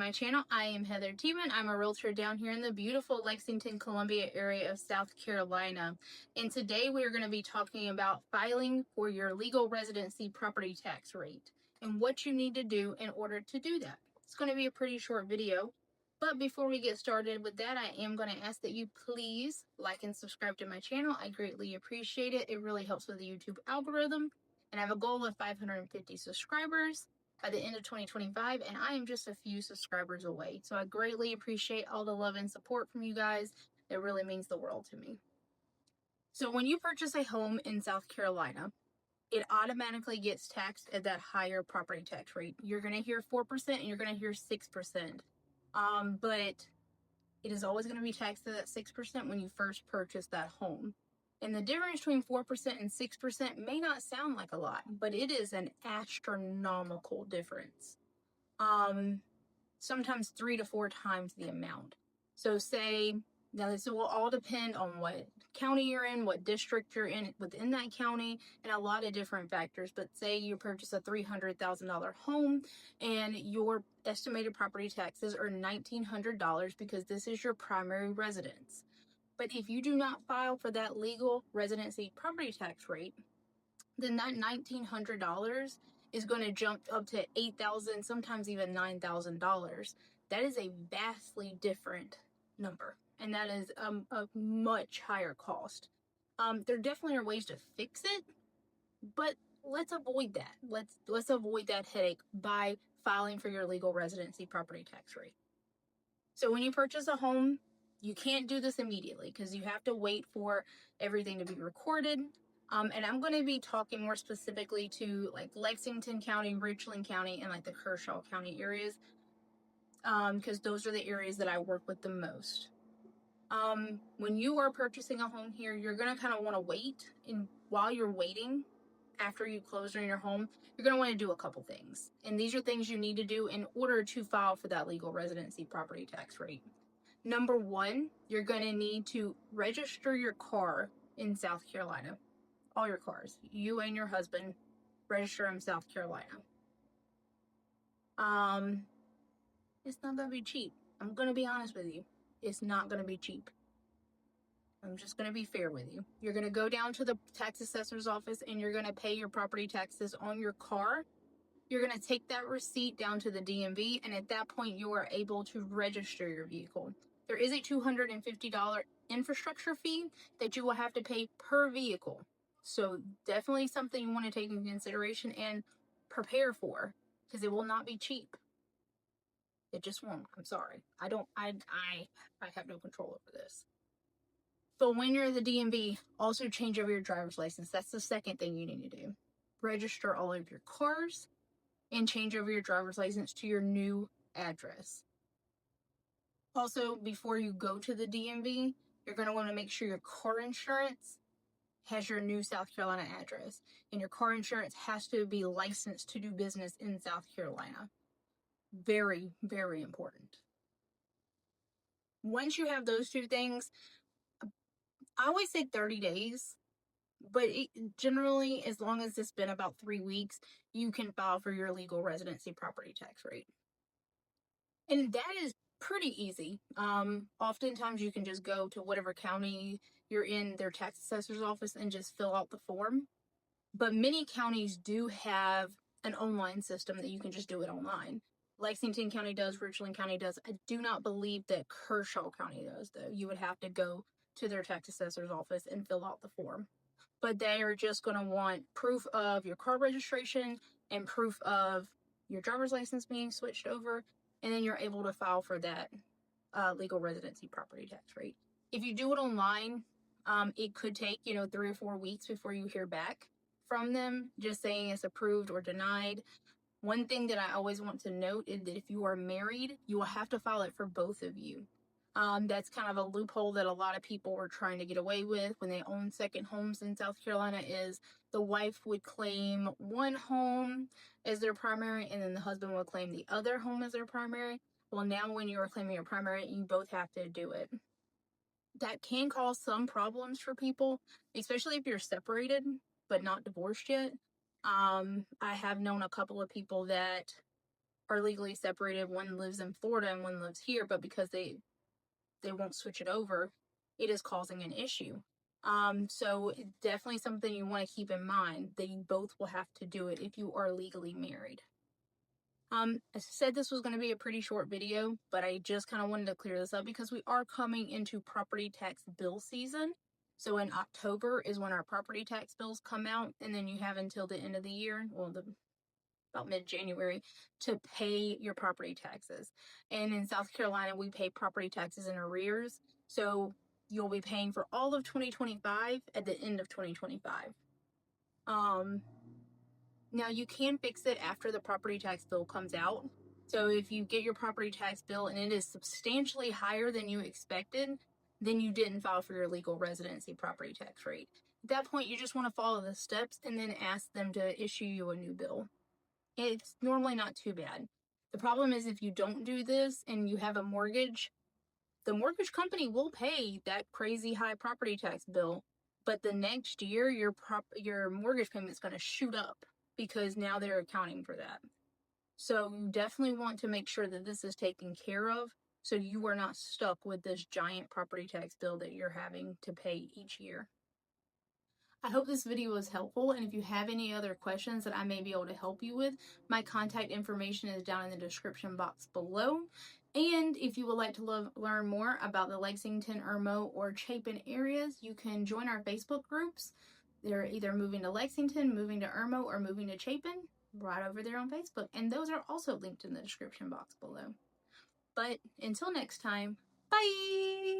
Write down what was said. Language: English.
my channel. I am Heather Tiemann. I'm a realtor down here in the beautiful Lexington, Columbia area of South Carolina. And today we are going to be talking about filing for your legal residency property tax rate and what you need to do in order to do that. It's going to be a pretty short video. But before we get started with that, I am going to ask that you please like and subscribe to my channel. I greatly appreciate it. It really helps with the YouTube algorithm. And I have a goal of 550 subscribers by the end of 2025, and I am just a few subscribers away. So I greatly appreciate all the love and support from you guys. It really means the world to me. So when you purchase a home in South Carolina, it automatically gets taxed at that higher property tax rate. You're going to hear 4% and you're going to hear 6%. But it is always going to be taxed at that 6% when you first purchase that home. And the difference between 4% and 6% may not sound like a lot, but it is an astronomical difference. Sometimes 3 to 4 times the amount. So now this will all depend on what county you're in, what district you're in within that county, and a lot of different factors. But say you purchase a $300,000 home and your estimated property taxes are $1,900 because this is your primary residence. But if you do not file for that legal residency property tax rate, then that $1,900 is going to jump up to $8,000, sometimes even $9,000. That is a vastly different number, and that is a much higher cost. There definitely are ways to fix it, but let's avoid that. Let's avoid that headache by filing for your legal residency property tax rate. So when you purchase a home, you can't do this immediately because you have to wait for everything to be recorded. And I'm going to be talking more specifically to like Lexington County, Richland County, and like the Kershaw County areas, because those are the areas that I work with the most. When you are purchasing a home here, you're going to kind of want to wait. And while you're waiting, after you close on your home, you're going to want to do a couple things. And these are things you need to do in order to file for that legal residency property tax rate. Number one, you're going to need to register your car in South Carolina. All your cars. You and your husband register in South Carolina. It's not going to be cheap. I'm going to be honest with you. It's not going to be cheap. I'm just going to be fair with you. You're going to go down to the tax assessor's office and you're going to pay your property taxes on your car. You're going to take that receipt down to the DMV, and at that point, you are able to register your vehicle. There is a $250 infrastructure fee that you will have to pay per vehicle. So definitely something you want to take into consideration and prepare for, because it will not be cheap. It just won't. I'm sorry. I have no control over this. So when you're at the DMV, also change over your driver's license. That's the second thing you need to do. Register all of your cars and change over your driver's license to your new address. Also, before you go to the DMV, you're going to want to make sure your car insurance has your new South Carolina address. And your car insurance has to be licensed to do business in South Carolina. Very, very important. Once you have those two things, I always say 30 days. But generally, as long as it's been about 3 weeks, you can file for your legal residency property tax rate. And that is pretty easy. Oftentimes, you can just go to whatever county you're in, their tax assessor's office, and just fill out the form. But many counties do have an online system that you can just do it online. Lexington County does, Richland County does. I do not believe that Kershaw County does, though. You would have to go to their tax assessor's office and fill out the form. But they are just going to want proof of your car registration and proof of your driver's license being switched over, and then you're able to file for that legal residency property tax rate. If you do it online, it could take 3 or 4 weeks before you hear back from them, just saying it's approved or denied. One thing that I always want to note is that if you are married, you will have to file it for both of you. That's kind of a loophole that a lot of people were trying to get away with when they own second homes in South Carolina, is the wife would claim one home as their primary and then the husband would claim the other home as their primary. Well, now when you are claiming your primary, you both have to do it. That can cause some problems for people, especially if you're separated but not divorced yet. I have known a couple of people that are legally separated. One lives in Florida and one lives here, but because they won't switch it over, it is causing an issue. So definitely something you want to keep in mind, that you both will have to do it if you are legally married. I said this was going to be a pretty short video, but I just kind of wanted to clear this up because we are coming into property tax bill season. So in October is when our property tax bills come out, and then you have until the end of the year, well, about mid-January, to pay your property taxes. And in South Carolina, we pay property taxes in arrears. So you'll be paying for all of 2025 at the end of 2025. Now you can fix it after the property tax bill comes out. So if you get your property tax bill and it is substantially higher than you expected, then you didn't file for your legal residency property tax rate. At that point, you just want to follow the steps and then ask them to issue you a new bill. It's normally not too bad. The problem is if you don't do this and you have a mortgage, the mortgage company will pay that crazy high property tax bill, but the next year your mortgage payment is going to shoot up because now they're accounting for that. So you definitely want to make sure that this is taken care of so you are not stuck with this giant property tax bill that you're having to pay each year. I hope this video was helpful, and if you have any other questions that I may be able to help you with, my contact information is down in the description box below. And if you would like to learn more about the Lexington, Irmo, or Chapin areas, you can join our Facebook groups. They're either moving to Lexington, moving to Irmo, or moving to Chapin, right over there on Facebook. And those are also linked in the description box below. But until next time, bye!